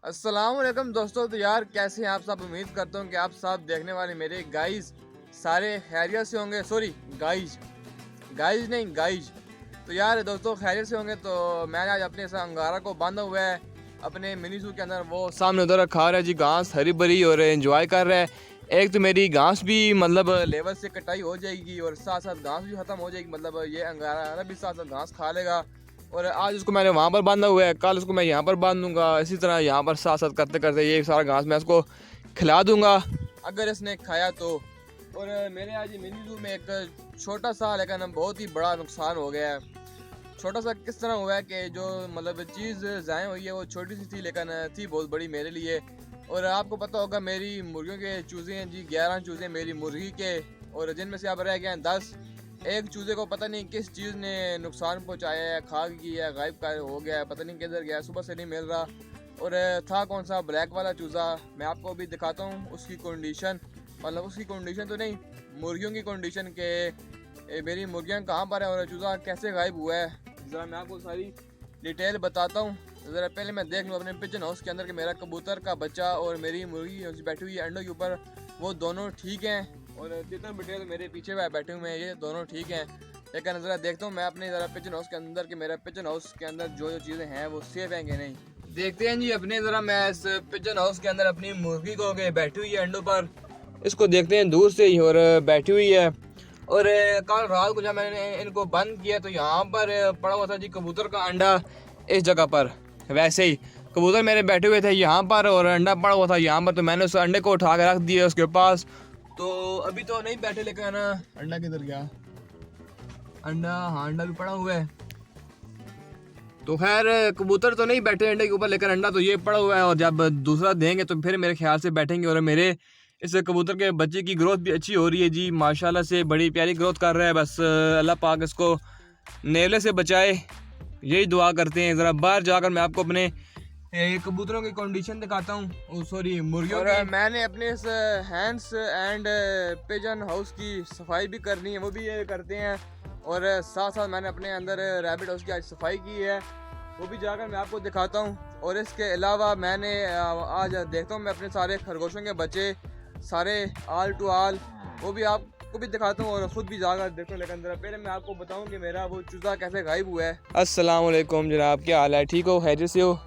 अस्सलाम वालेकुम दोस्तों। तो यार कैसे हैं आप सब। उम्मीद करता हूँ कि आप सब देखने वाले मेरे गाइस सारे खैरियत से होंगे। सॉरी गाइज गाइज नहीं गाइज। तो यार दोस्तों खैरियत से होंगे। तो मैंने आज अपने अंगारा को बांधा हुआ है अपने मिनी जू के अंदर। वो सामने उधर खा रहा है जी घास हरी भरी और एंजॉय कर रहा है। एक तो मेरी घास भी मतलब लेवल से कटाई हो जाएगी और साथ साथ घास भी ख़त्म हो जाएगी। मतलब ये अंगारा भी साथ साथ घास खा लेगा। और आज उसको मैंने वहाँ पर बांधा हुआ है, कल उसको मैं यहाँ पर बांध दूंगा। इसी तरह यहाँ पर साथ साथ करते करते ये सारा घास मैं उसको खिला दूंगा अगर इसने खाया तो। और मेरे आज मिनी जू में एक छोटा सा लेकिन बहुत ही बड़ा नुकसान हो गया है। छोटा सा किस तरह हुआ है कि जो मतलब चीज़ ज़ाय हुई है वो छोटी सी थी लेकिन थी बहुत बड़ी मेरे लिए। और आपको पता होगा मेरी मुर्गियों के चूज़े हैं जी 11 चूज़े मेरी मुर्गी के, और जिनमें से अब रह गए हैं 10। एक चूज़े को पता नहीं किस चीज़ ने नुकसान पहुंचाया है, खा गया है, गायब का हो गया है, पता नहीं किधर गया, सुबह से नहीं मिल रहा। और था कौन सा ब्लैक वाला चूज़ा, मैं आपको अभी दिखाता हूँ उसकी कंडीशन। मतलब उसकी कंडीशन तो नहीं, मुर्गियों की कंडीशन के मेरी मुर्गियाँ कहाँ पर है और चूज़ा कैसे गायब हुआ है। ज़रा मैं आपको सारी डिटेल बताता हूँ। ज़रा पहले मैं देख लूँ अपने पिजन हाउस के अंदर कि मेरा कबूतर का बच्चा और मेरी मुर्गी बैठी हुई है अंडों के ऊपर, वो दोनों ठीक हैं। और तितर बिटेल मेरे पीछे बैठे हुए हैं, ये दोनों ठीक हैं। लेकिन ज़रा देखता हूँ मैं अपने ज़रा पिजन हाउस के अंदर कि मेरा पिजन हाउस के अंदर जो जो चीज़ें हैं वो सेफ हैं कि नहीं। देखते हैं जी अपने ज़रा मैं इस पिजन हाउस के अंदर अपनी मुर्गी को के बैठी हुई है अंडों पर, इसको देखते हैं दूर से ही और बैठी हुई है। और कल रात को जब मैंने इनको बंद किया तो यहाँ पर पड़ा हुआ था जी कबूतर का अंडा इस जगह पर। वैसे ही कबूतर मेरे बैठे हुए थे यहाँ पर और अंडा पड़ा हुआ था यहाँ पर, तो मैंने उस अंडे को उठा के रख दिया उसके पास। तो अभी तो नहीं बैठे लेकिन अंडा किधर गया, अंडा हाँ अंडा भी पड़ा हुआ है। तो खैर कबूतर तो नहीं बैठे अंडे के ऊपर लेकिन अंडा तो ये पड़ा हुआ है और जब दूसरा देंगे तो फिर मेरे ख्याल से बैठेंगे। और मेरे इस कबूतर के बच्चे की ग्रोथ भी अच्छी हो रही है जी माशाल्लाह से, बड़ी प्यारी ग्रोथ कर रहा है। बस अल्लाह पाक इसको नेवले से बचाए, यही दुआ करते हैं। ज़रा बाहर जाकर मैं आपको अपने कबूतरों की कंडीशन दिखाता हूँ, सॉरी मुर्गियों की। मैंने अपने इस हैंड्स एंड पिजन हाउस की सफाई भी करनी है, वो भी ये करते हैं। और साथ साथ मैंने अपने अंदर रैबिट हाउस की आज सफाई की है, वो भी जाकर मैं आपको दिखाता हूँ। और इसके अलावा मैंने आज देखता हूँ मैं अपने सारे खरगोशों के बच्चे सारे आल टू आल, वो भी आपको भी दिखाता हूँ और ख़ुद भी जाकर देखता हूँ। लेकिन ज़रा पहले मैं आपको बताऊँ कि मेरा वो चूज़ा कैसे गायब हुआ है। अस्सलाम वालेकुम जनाब, क्या हाल है, ठीक हो, खैरियत से हो?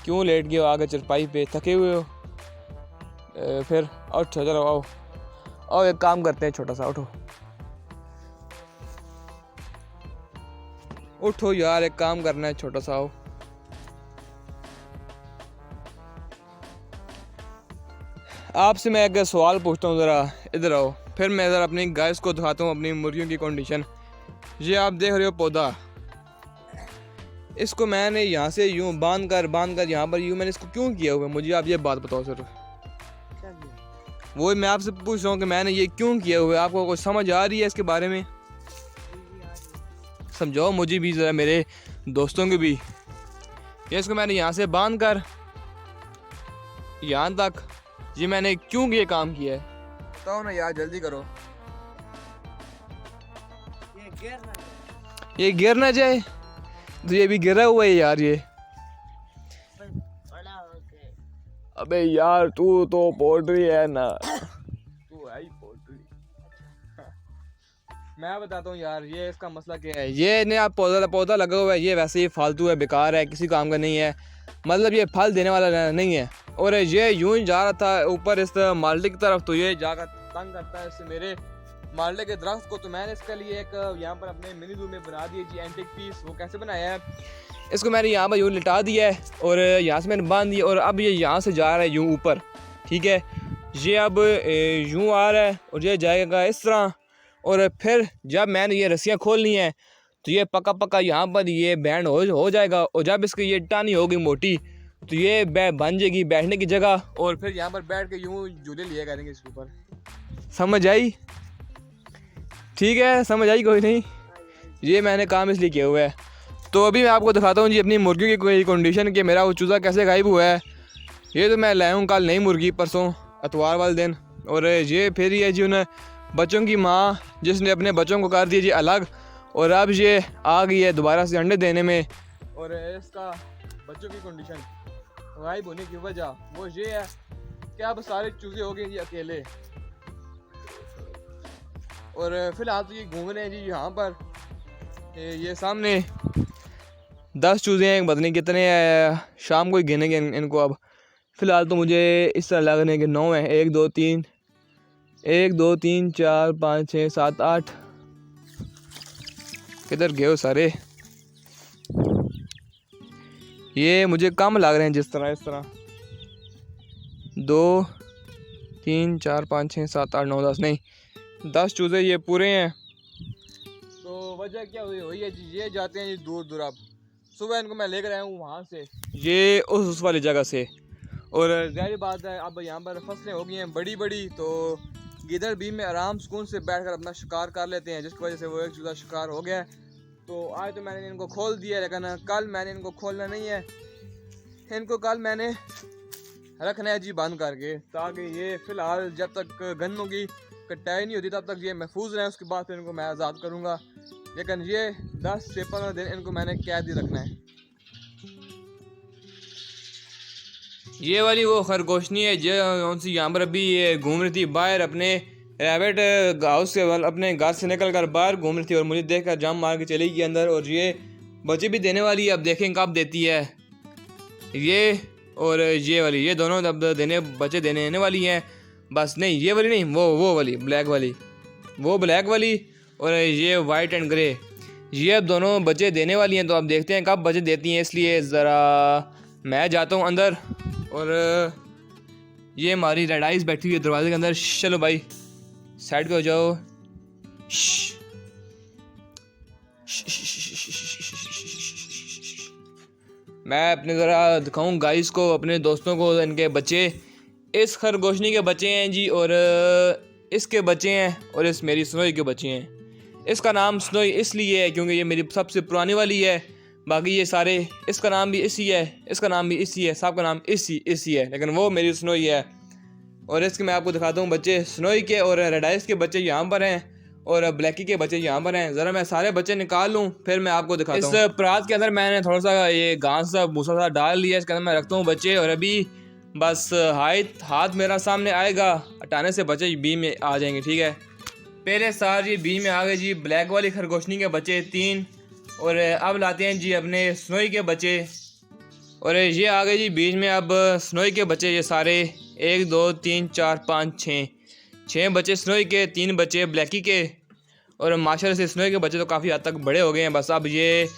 क्यों लेट गए हो आगे चरपाई पे, थके हुए हो? फिर उठो, चलो आओ आओ एक काम करते हैं छोटा सा, उठो उठो यार एक काम करना है छोटा सा, आओ। आपसे मैं एक सवाल पूछता हूँ, ज़रा इधर आओ। फिर मैं ज़रा अपनी गाइस को दिखाता हूँ अपनी मुर्गियों की कंडीशन। ये आप देख रहे हो पौधा, इसको मैंने यहाँ से यूँ बांध कर यहाँ पर यूँ मैंने इसको क्यों किया हुआ है, मुझे आप ये बात बताओ सर। वो मैं आपसे पूछ रहा हूँ कि मैंने ये क्यों किया हुआ है, आपको कुछ समझ आ रही है इसके बारे में? समझाओ मुझे भी ज़रा, मेरे दोस्तों को भी। ये इसको मैंने यहाँ से बांध कर यहाँ तक, ये मैंने क्यों ये काम किया है बताओ ना यार, जल्दी करो। ये गिर ना जाए, तो ये भी गिरा हुआ है यार ये। अबे यार तू तो पोल्ट्री है ना, तू है ही पोल्ट्री। मैं बताता हूँ यार ये इसका मसला क्या है। ये ने आप पौधा लगा हुआ है, ये वैसे ही फालतू है, बेकार है, किसी काम का नहीं है। मतलब ये फल देने वाला नहीं है। और ये यूं ही जा रहा था ऊपर इस माल्टे की तरफ, तो ये जाकर तंग करता है इससे मेरे माल्टे के दरख्त को। तो मैंने इसके लिए एक यहाँ पर अपने मिनी जू में बना दिया जी एंटिक पीस। वो कैसे बनाया है, इसको मैंने यहाँ पर यूँ लिटा दिया है और यहाँ से मैंने बांध दिया और अब ये यहाँ से जा रहा है यूँ ऊपर, ठीक है। ये अब यूँ आ रहा है और ये जाएगा इस तरह। और फिर जब मैंने ये रस्सियाँ खोलनी है तो ये पक्का पक्का यहाँ पर ये बैंड हो जाएगा। और जब इसकी ये टानी होगी मोटी तो ये बन जाएगी बैठने की जगह, और फिर यहाँ पर बैठ के यूँ झूले लिए करेंगे इसके ऊपर। समझ आई? ठीक है समझ आई, कोई नहीं, ये मैंने काम इसलिए किया हुआ है। तो अभी मैं आपको दिखाता हूँ जी अपनी मुर्गियों की कंडीशन कि मेरा वो चूज़ा कैसे गायब हुआ है। ये तो मैं लाया हूँ कल नई मुर्गी, परसों इतवार वाले दिन। और ये फिर ये जी उन्हें बच्चों की माँ जिसने अपने बच्चों को कर दिया जी अलग, और अब ये आ गई है दोबारा से अंडे देने में। और इसका बच्चों की कंडीशन गायब होने की वजह वो ये है कि अब सारे चूजे हो गए जी अकेले, और फिलहाल तो ये घूम रहे हैं जी यहाँ पर। ये सामने 10 चूजे हैं, पता नहीं कितने हैं, शाम को ही गिनेंगे इनको। अब फिलहाल तो मुझे इस तरह लग रहे हैं कि 9 हैं। 1 2 3 4 5 6 7 8। किधर गए हो सारे? ये मुझे कम लग रहे हैं जिस तरह, इस तरह 2 3 4 5 6 7 8 9 10, नहीं 10 चूजे ये पूरे हैं। तो वजह क्या हुई है जी, ये जाते हैं जी दूर दूर। अब सुबह इनको मैं लेकर आया हूँ वहाँ से, ये उस वाली जगह से, और ज़ाहिर बात है अब यहाँ पर फसलें हो गई हैं बड़ी बड़ी, तो गिदड़ भी में आराम सुकून से बैठकर अपना शिकार कर लेते हैं, जिसकी वजह से वो एक चूजा शिकार हो गया है। तो आज तो मैंने इनको खोल दिया, लेकिन कल मैंने इनको खोलना नहीं है, इनको कल मैंने रखना है जी बंद करके, ताकि ये फ़िलहाल जब तक गन्नों की कटाई नहीं होती तब तक ये महफूज रहें। उसके बाद फिर इनको मैं आज़ाद करूँगा, लेकिन ये 10 से 15 दिन इनको मैंने कैद ही रखना है। ये वाली वो खरगोशनी है जो कौन सी यहाँ पर अभी ये घूम रही थी बाहर, अपने रैबिट हाउस से अपने घर से निकल कर बाहर घूम रही थी, और मुझे देख कर जाम मार के चली गई अंदर। और ये बच्चे भी देने वाली है, अब देखें कब देती है ये। और ये वाली, ये दोनों अब बच्चे देने वाली हैं। बस नहीं, ये वाली नहीं, वो वाली ब्लैक वाली, वो ब्लैक वाली, और ये वाइट एंड ग्रे, ये अब दोनों बच्चे देने वाली हैं। तो अब देखते हैं कब बच्चे देती हैं, इसलिए ज़रा मैं जाता हूँ अंदर। और ये हमारी रेड आइज़ बैठी हुई है दरवाजे के अंदर। चलो भाई साइड पे हो जाओ। मैं अपने ज़रा दिखाऊं गाइस को, अपने दोस्तों को, इनके बच्चे। इस खरगोशनी के बच्चे हैं जी, और इसके बच्चे हैं, और इस मेरी स्नोई के बच्चे हैं। इसका नाम स्नोई इसलिए है क्योंकि ये मेरी सबसे पुरानी वाली है, बाकी ये सारे, इसका नाम भी इसी है, इसका नाम भी इसी है, सबका नाम इसी है, लेकिन वो मेरी स्नोई है। और इसके मैं आपको दिखाता हूँ बच्चे स्नोई के, और रेडाइस के बच्चे यहाँ पर हैं, और ब्लैकी के बच्चे यहाँ पर हैं। ज़रा मैं सारे बच्चे निकाल लूँ फिर मैं आपको दिखाता हूँ। इस परात के अंदर मैंने थोड़ा सा ये घास सा भूसा सा डाल लिया, इसके अंदर मैं रखता हूँ बच्चे। और अभी बस हाथ मेरा सामने आएगा, हटाने से बच्चे बी में आ जाएंगे, ठीक है। पहले सार ये बी में आ गए जी ब्लैक वाली खरगोशनी के बच्चे 3, और अब लाते हैं जी अपने स्नोई के बच्चे, और ये आ गए जी बीच में अब स्नोई के बच्चे। ये सारे 1 2 3 4 5 6 बच्चे स्नोई के, 3 बच्चे ब्लैकी के, और माशाल्लाह से स्नोई के बच्चे तो काफ़ी हद तक बड़े हो गए हैं। बस अब ये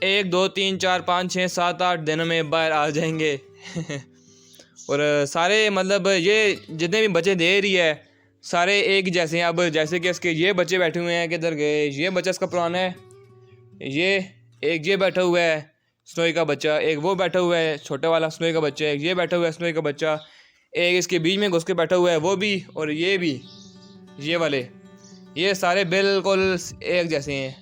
1 2 3 4 5 6 7 8 दिनों में बाहर आ जाएंगे। और सारे मतलब ये जितने भी बच्चे दे रही है सारे एक जैसे हैं। अब जैसे कि इसके ये बच्चे बैठे हुए हैं, किधर गए, ये बच्चा इसका पुराना है, ये बैठा हुआ है स्नोई का बच्चा, एक वो बैठा हुआ है छोटा वाला स्नोई का बच्चा, एक ये बैठा हुआ है स्नोई का बच्चा, एक इसके बीच में घुस के बैठा हुआ है वो भी, और ये भी, ये वाले, ये सारे बिल्कुल एक जैसे हैं।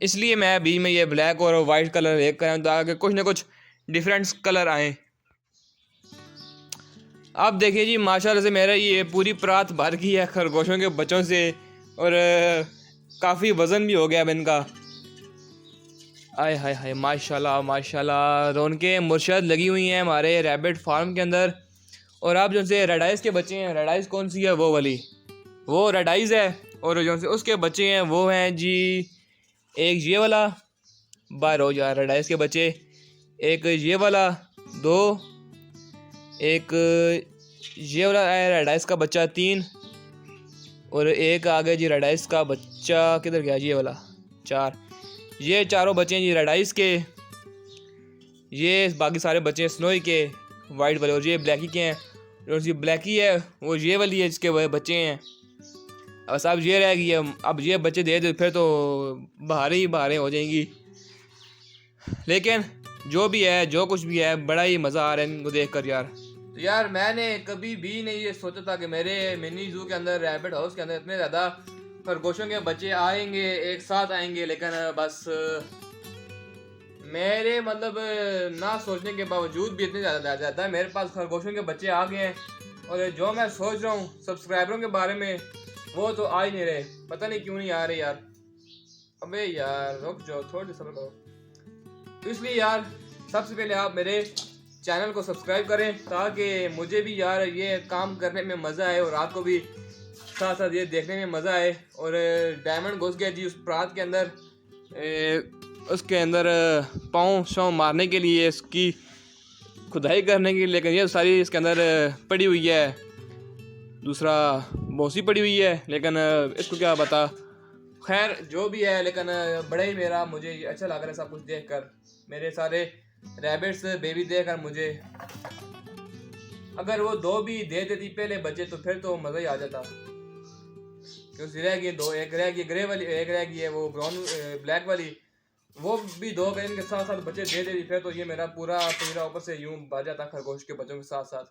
इसलिए मैं बीच में ये ब्लैक और वाइट कलर एक कराऊँ ताकि कुछ ना कुछ डिफरेंट कलर आए। अब देखिए जी माशाल्लाह से मेरा ये पूरी परात भर गई है खरगोशों के बच्चों से, और काफ़ी वज़न भी हो गया अब इनका। आय हाय हाय माशाल्लाह माशाल्लाह, रौनकें मुर्शद लगी हुई हैं हमारे रैबिट फार्म के अंदर। और अब जो से रेडाइज़ के बच्चे हैं, रेडाइज़ कौन सी है, वो वाली, वो रेडाइज़ है, और जो से उसके बच्चे हैं वो हैं जी एक ये वाला, बाहर हो जा रेडाइज़ के बच्चे, एक ये वाला, 2, एक ये वाला है रेडाइस का बच्चा 3, और एक आ गया जी रेडाइस का बच्चा, किधर गया ये वाला 4। ये चारों बच्चे हैं जी रेडाइस के, ये बाकी सारे बच्चे हैं स्नोई के वाइट वाले, और ये ब्लैकी के हैं, और ये ब्लैकी है वो ये वाली है जिसके बच्चे हैं। बस अब ये रह गई है, अब ये बच्चे दे दे फिर तो बाहर हो जाएंगी। लेकिन जो भी है, जो कुछ भी है, बड़ा ही मज़ा आ रहा है इनको देख कर यार। तो यार मैंने कभी भी नहीं ये सोचा था कि मेरे मिनी जू के अंदर, रैबिट हाउस के अंदर इतने ज़्यादा खरगोशों के बच्चे आएंगे, एक साथ आएंगे। लेकिन बस मेरे मतलब ना सोचने के बावजूद भी इतने ज़्यादा मेरे पास खरगोशों के बच्चे आ गए हैं, और जो मैं सोच रहा हूँ सब्सक्राइबरों के बारे में वो तो आ ही नहीं रहे, पता नहीं क्यों नहीं आ रहे यार। अबे यार रुक जाओ, थोड़ी सब्र करो। तो इसलिए यार सबसे पहले आप मेरे चैनल को सब्सक्राइब करें ताकि मुझे भी यार ये काम करने में मज़ा आए और आपको भी साथ साथ ये देखने में मज़ा आए। और डायमंड घुस गया जी उस परात के अंदर, उसके अंदर पाँव शाँव मारने के लिए, इसकी खुदाई करने के लिए, लेकिन ये सारी इसके अंदर पड़ी हुई है। दूसरा बोसी पड़ी हुई है, लेकिन इसको क्या पता। खैर जो भी है, लेकिन बड़ा ही मेरा मुझे अच्छा लग रहा है सब कुछ देखकर, मेरे सारे रैबिट्स बेबी देखकर मुझे। अगर वो 2 भी दे देती पहले बच्चे तो फिर तो मज़ा ही आ जाता। क्योंकि रह गई 2, एक रह गई ग्रे वाली, एक रह गई है वो ब्राउन ब्लैक वाली, वो भी 2 गए, इनके साथ साथ बच्चे दे देती फिर तो ये मेरा पूरा पिंजरा ऊपर से यूं भर जाता खरगोश के बच्चों के साथ साथ।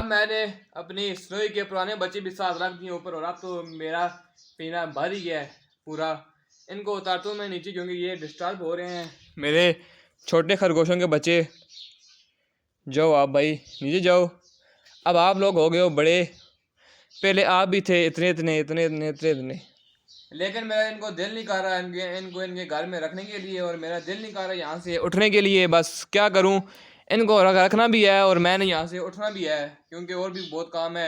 मैंने अपनी स्नोई के पुराने बच्चे भी साथ रख दिए ऊपर, और अब तो मेरा पीना भर ही गया है पूरा। इनको उतारता हूँ मैं नीचे क्योंकि ये डिस्टर्ब हो रहे हैं मेरे छोटे खरगोशों के बच्चे। जाओ आप भाई नीचे जाओ, अब आप लोग हो गए हो बड़े, पहले आप भी थे इतने इतने इतने इतने इतने इतने, लेकिन मेरा इनको दिल नहीं कर रहा इनको इनके घर में रखने के लिए, और मेरा दिल नहीं कर रहा यहाँ से उठने के लिए। बस क्या करूँ, इनको रखना भी है और मैंने यहाँ से उठना भी है क्योंकि और भी बहुत काम है।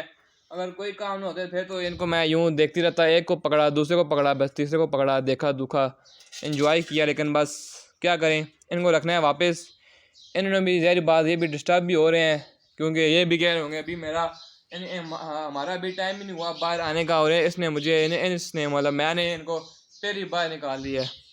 अगर कोई काम ना होते फिर तो इनको मैं यूँ देखती रहता, एक को पकड़ा, दूसरे को पकड़ा, बस तीसरे को पकड़ा, देखा दुखा, एंजॉय किया, लेकिन बस क्या करें, इनको रखना है वापस। इन्होंने भी ज़ाहिर बात ये भी डिस्टर्ब भी हो रहे हैं क्योंकि ये भी कह रहे होंगे अभी मेरा हमारा भी टाइम ही नहीं हुआ बाहर आने का, और इसने मुझे इसने मतलब मैंने इनको पहली बार निकाल दिया है।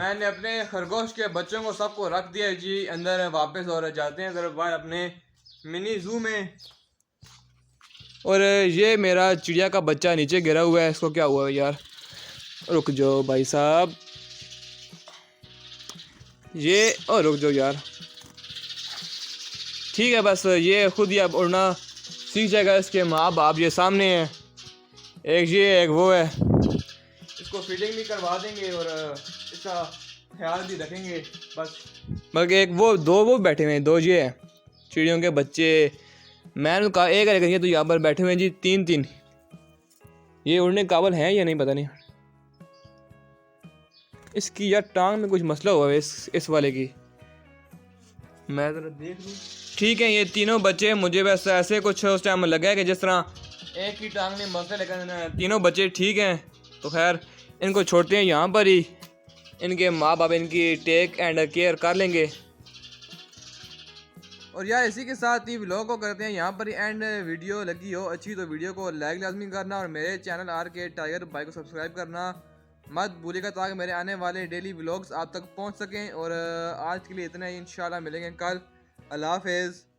मैंने अपने खरगोश के बच्चों को सबको रख दिया जी अंदर वापस, और जाते हैं जरा बाहर अपने मिनी जू में। और ये मेरा चिड़िया का बच्चा नीचे गिरा हुआ है, इसको क्या हुआ है यार, रुक जाओ भाई साहब, ये और रुक जाओ यार, ठीक है बस ये खुद ही अब उड़ना सीख जाएगा। इसके माँ बाप ये सामने हैं, एक ये एक वो है, इसको फीडिंग भी करवा देंगे और इसका ख्याल भी रखेंगे बस। बल्कि एक वो 2 वो बैठे हुए हैं, 2 ये हैं चिड़ियों के बच्चे। मैंने कहा एक है, लेकिन ये तो यहाँ पर बैठे हुए हैं जी 3-3। ये उड़ने काबिल हैं या नहीं पता नहीं, इसकी यार टांग में कुछ मसला हुआ है इस वाले की, मैं ज़रा देख लूँ। ठीक है ये तीनों बच्चे मुझे बस ऐसे कुछ उस टाइम लगा है कि जिस तरह एक ही टांग में मसला, लेकिन तीनों बच्चे ठीक हैं। तो खैर इनको छोड़ते हैं यहाँ पर ही, इनके माँ बाप इनकी टेक एंड केयर कर लेंगे। और यार इसी के साथ ही व्लॉग को करते हैं यहाँ पर ही एंड। वीडियो लगी हो अच्छी तो वीडियो को लाइक लाजमी करना, और मेरे चैनल RK टाइगर भाई को सब्सक्राइब करना मत भूलिएगा ताकि मेरे आने वाले डेली व्लॉग्स आप तक पहुँच सकें। और आज के लिए इतना ही, इंशाल्लाह मिलेंगे कल। अल्लाह हाफ़िज़।